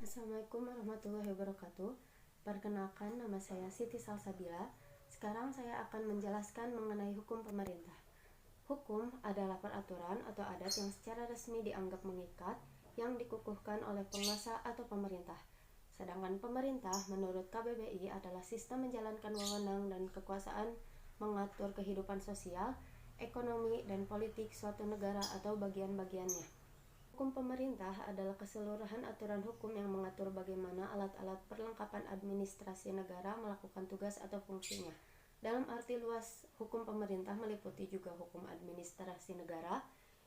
Assalamualaikum warahmatullahi wabarakatuh. Perkenalkan, nama saya Siti Salsabila. Sekarang saya akan menjelaskan mengenai hukum pemerintah. Hukum adalah peraturan atau adat yang secara resmi dianggap mengikat yang dikukuhkan oleh penguasa atau pemerintah. Sedangkan pemerintah menurut KBBI adalah sistem menjalankan wewenang dan kekuasaan mengatur kehidupan sosial, ekonomi, dan politik suatu negara atau bagian-bagiannya. Hukum pemerintah adalah keseluruhan aturan hukum yang mengatur bagaimana alat-alat perlengkapan administrasi negara melakukan tugas atau fungsinya. Dalam arti luas, hukum pemerintah meliputi juga hukum administrasi negara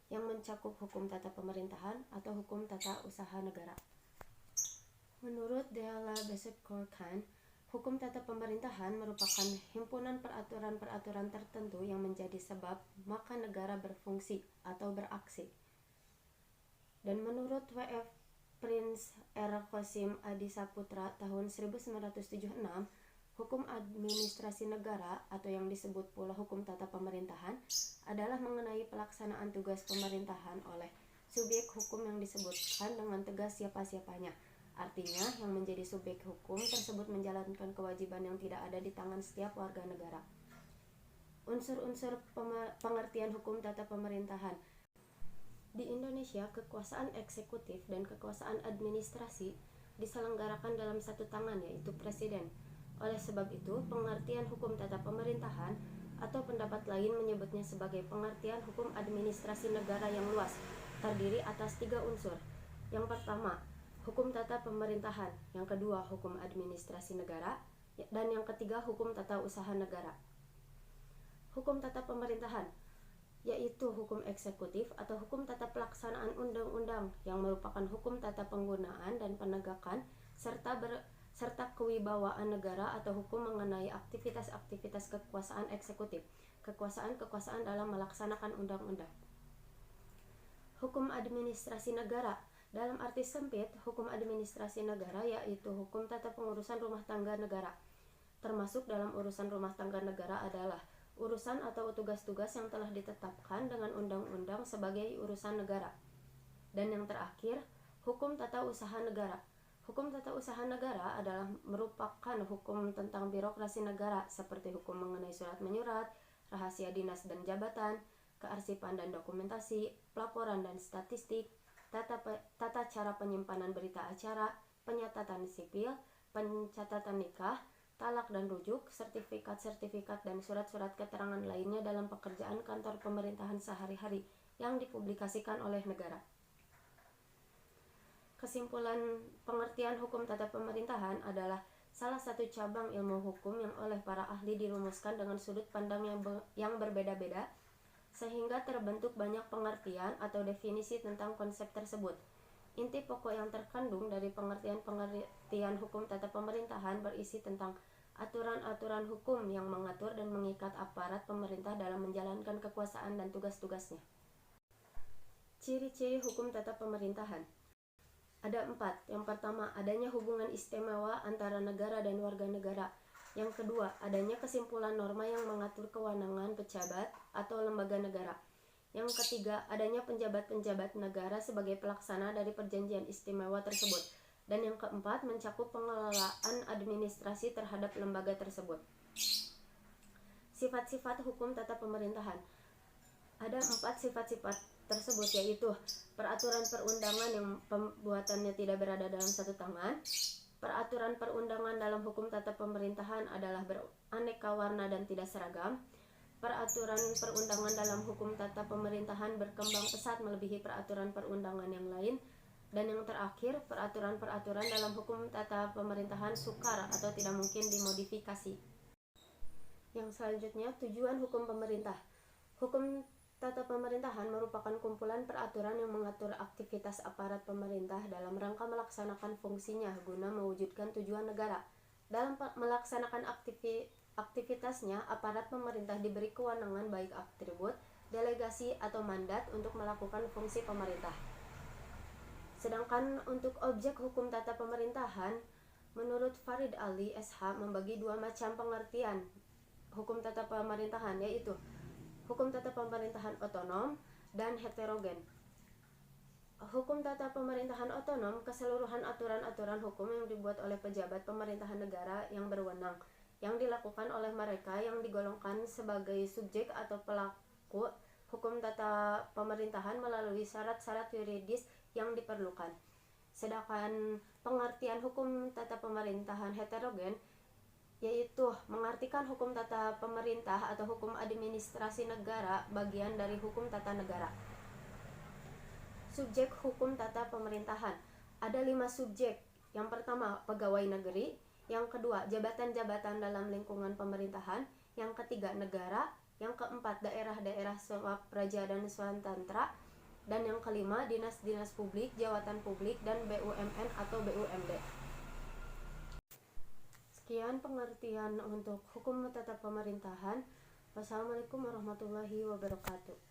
yang mencakup hukum tata pemerintahan atau hukum tata usaha negara. Menurut Deala Besetkorkan, hukum tata pemerintahan merupakan himpunan peraturan-peraturan tertentu yang menjadi sebab maka negara berfungsi atau beraksi. Dan menurut W.F. Prince R. Qasim Adisaputra tahun 1976, hukum administrasi negara atau yang disebut pula hukum tata pemerintahan adalah mengenai pelaksanaan tugas pemerintahan oleh subjek hukum yang disebutkan dengan tegas siapa-siapanya. Artinya, yang menjadi subjek hukum tersebut menjalankan kewajiban yang tidak ada di tangan setiap warga negara. Unsur-unsur pengertian hukum tata pemerintahan. Di Indonesia, kekuasaan eksekutif dan kekuasaan administrasi diselenggarakan dalam satu tangan, yaitu Presiden. Oleh sebab itu, pengertian hukum tata pemerintahan atau pendapat lain menyebutnya sebagai pengertian hukum administrasi negara yang luas, terdiri atas 3 unsur. Yang pertama, hukum tata pemerintahan. Yang kedua, hukum administrasi negara. Dan yang ketiga, hukum tata usaha negara. Hukum tata pemerintahan yaitu hukum eksekutif atau hukum tata pelaksanaan undang-undang yang merupakan hukum tata penggunaan dan penegakan serta kewibawaan negara atau hukum mengenai aktivitas-aktivitas kekuasaan eksekutif, kekuasaan dalam melaksanakan undang-undang. Hukum administrasi negara. Dalam arti sempit, hukum administrasi negara yaitu hukum tata pengurusan rumah tangga negara. Termasuk dalam urusan rumah tangga negara adalah urusan atau tugas-tugas yang telah ditetapkan dengan undang-undang sebagai urusan negara. Dan yang terakhir, hukum tata usaha negara. Hukum tata usaha negara adalah merupakan hukum tentang birokrasi negara seperti hukum mengenai surat menyurat, rahasia dinas dan jabatan, kearsipan dan dokumentasi, pelaporan dan statistik, tata cara penyimpanan berita acara, penyatatan sipil, pencatatan nikah, talak dan rujuk, sertifikat-sertifikat dan surat-surat keterangan lainnya dalam pekerjaan kantor pemerintahan sehari-hari yang dipublikasikan oleh negara. Kesimpulan pengertian hukum tata pemerintahan adalah salah satu cabang ilmu hukum yang oleh para ahli dirumuskan dengan sudut pandang yang berbeda-beda, sehingga terbentuk banyak pengertian atau definisi tentang konsep tersebut. Inti pokok yang terkandung dari pengertian hukum tata pemerintahan berisi tentang aturan-aturan hukum yang mengatur dan mengikat aparat pemerintah dalam menjalankan kekuasaan dan tugas-tugasnya. Ciri-ciri hukum tata pemerintahan. Ada 4. Yang pertama, adanya hubungan istimewa antara negara dan warga negara. Yang kedua, adanya kesimpulan norma yang mengatur kewenangan pejabat atau lembaga negara. Yang ketiga, adanya penjabat-penjabat negara sebagai pelaksana dari perjanjian istimewa tersebut. Dan yang keempat, mencakup pengelolaan administrasi terhadap lembaga tersebut. Sifat-sifat hukum tata pemerintahan. Ada 4 sifat-sifat tersebut, yaitu peraturan perundangan yang pembuatannya tidak berada dalam satu tangan. Peraturan perundangan dalam hukum tata pemerintahan adalah beraneka warna dan tidak seragam. Peraturan perundangan dalam hukum tata pemerintahan berkembang pesat melebihi peraturan perundangan yang lain. Dan yang terakhir, peraturan-peraturan dalam hukum tata pemerintahan sukar atau tidak mungkin dimodifikasi. Yang selanjutnya, tujuan hukum pemerintah. Hukum tata pemerintahan merupakan kumpulan peraturan yang mengatur aktivitas aparat pemerintah dalam rangka melaksanakan fungsinya guna mewujudkan tujuan negara. Dalam melaksanakan aktivitasnya, aparat pemerintah diberi kewenangan baik atribut, delegasi, atau mandat untuk melakukan fungsi pemerintah. Sedangkan untuk objek hukum tata pemerintahan, menurut Farid Ali SH membagi 2 macam pengertian hukum tata pemerintahan, yaitu hukum tata pemerintahan otonom dan heterogen. Hukum tata pemerintahan otonom, keseluruhan aturan-aturan hukum yang dibuat oleh pejabat pemerintahan negara yang berwenang, yang dilakukan oleh mereka yang digolongkan sebagai subjek atau pelaku hukum tata pemerintahan melalui syarat-syarat yuridis yang diperlukan. Sedangkan pengertian hukum tata pemerintahan heterogen yaitu mengartikan hukum tata pemerintah atau hukum administrasi negara bagian dari hukum tata negara. Subjek hukum tata pemerintahan. Ada 5 subjek. Yang pertama, pegawai negeri. Yang kedua, jabatan-jabatan dalam lingkungan pemerintahan. Yang ketiga, negara. Yang keempat, daerah-daerah swapraja dan swatantra. Dan yang kelima, dinas-dinas publik, jawatan publik, dan BUMN atau BUMD. Sekian pengertian untuk hukum tata pemerintahan. Wassalamualaikum warahmatullahi wabarakatuh.